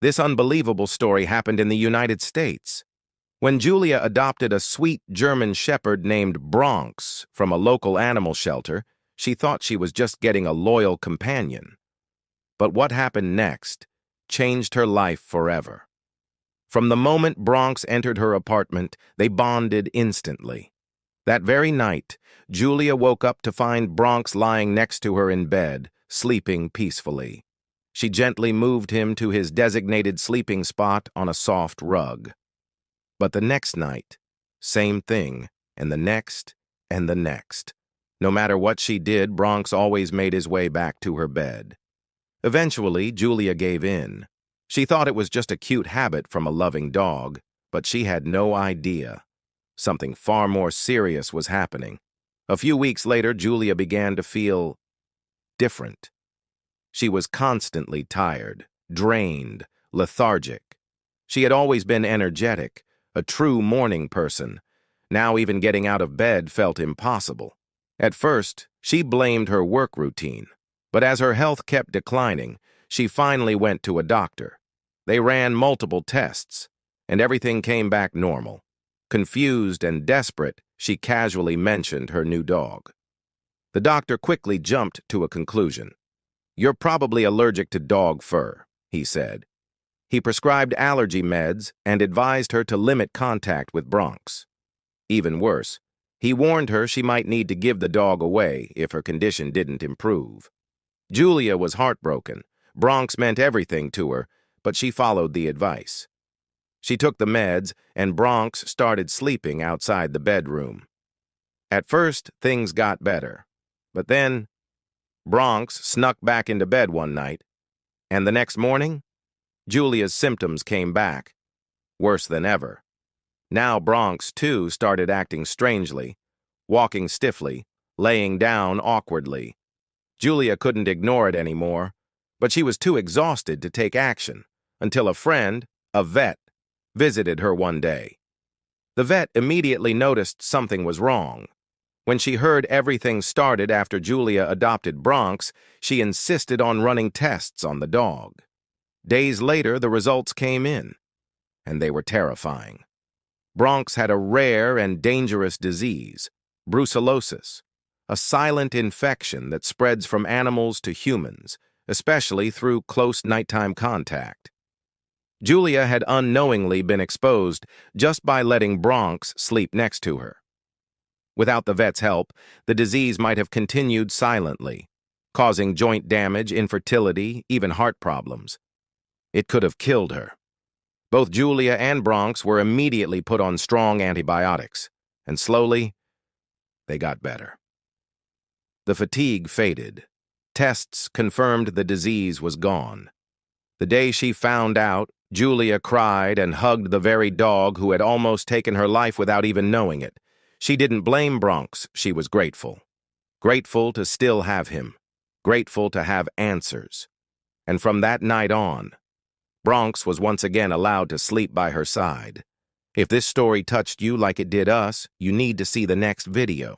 This unbelievable story happened in the United States. When Julia adopted a sweet German shepherd named Bronx from a local animal shelter, she thought she was just getting a loyal companion. But what happened next changed her life forever. From the moment Bronx entered her apartment, they bonded instantly. That very night, Julia woke up to find Bronx lying next to her in bed, sleeping peacefully. She gently moved him to his designated sleeping spot on a soft rug. But the next night, same thing, and the next, and the next. No matter what she did, Bronx always made his way back to her bed. Eventually, Julia gave in. She thought it was just a cute habit from a loving dog, but she had no idea. Something far more serious was happening. A few weeks later, Julia began to feel different. She was constantly tired, drained, lethargic. She had always been energetic, a true morning person. Now even getting out of bed felt impossible. At first, she blamed her work routine, but as her health kept declining, she finally went to a doctor. They ran multiple tests, and everything came back normal. Confused and desperate, she casually mentioned her new dog. The doctor quickly jumped to a conclusion. "You're probably allergic to dog fur," he said. He prescribed allergy meds and advised her to limit contact with Bronx. Even worse, he warned her she might need to give the dog away if her condition didn't improve. Julia was heartbroken. Bronx meant everything to her, but she followed the advice. She took the meds, and Bronx started sleeping outside the bedroom. At first, things got better. But then, Bronx snuck back into bed one night, and the next morning, Julia's symptoms came back, worse than ever. Now Bronx, too, started acting strangely, walking stiffly, laying down awkwardly. Julia couldn't ignore it anymore, but she was too exhausted to take action, until a friend, a vet, visited her one day. The vet immediately noticed something was wrong. When she heard everything started after Julia adopted Bronx, she insisted on running tests on the dog. Days later, the results came in, and they were terrifying. Bronx had a rare and dangerous disease, brucellosis, a silent infection that spreads from animals to humans, especially through close nighttime contact. Julia had unknowingly been exposed just by letting Bronx sleep next to her. Without the vet's help, the disease might have continued silently, causing joint damage, infertility, even heart problems. It could have killed her. Both Julia and Bronx were immediately put on strong antibiotics, and slowly, they got better. The fatigue faded. Tests confirmed the disease was gone. The day she found out, Julia cried and hugged the very dog who had almost taken her life without even knowing it. She didn't blame Bronx, she was grateful. Grateful to still have him. Grateful to have answers. And from that night on, Bronx was once again allowed to sleep by her side. If this story touched you like it did us, you need to see the next video.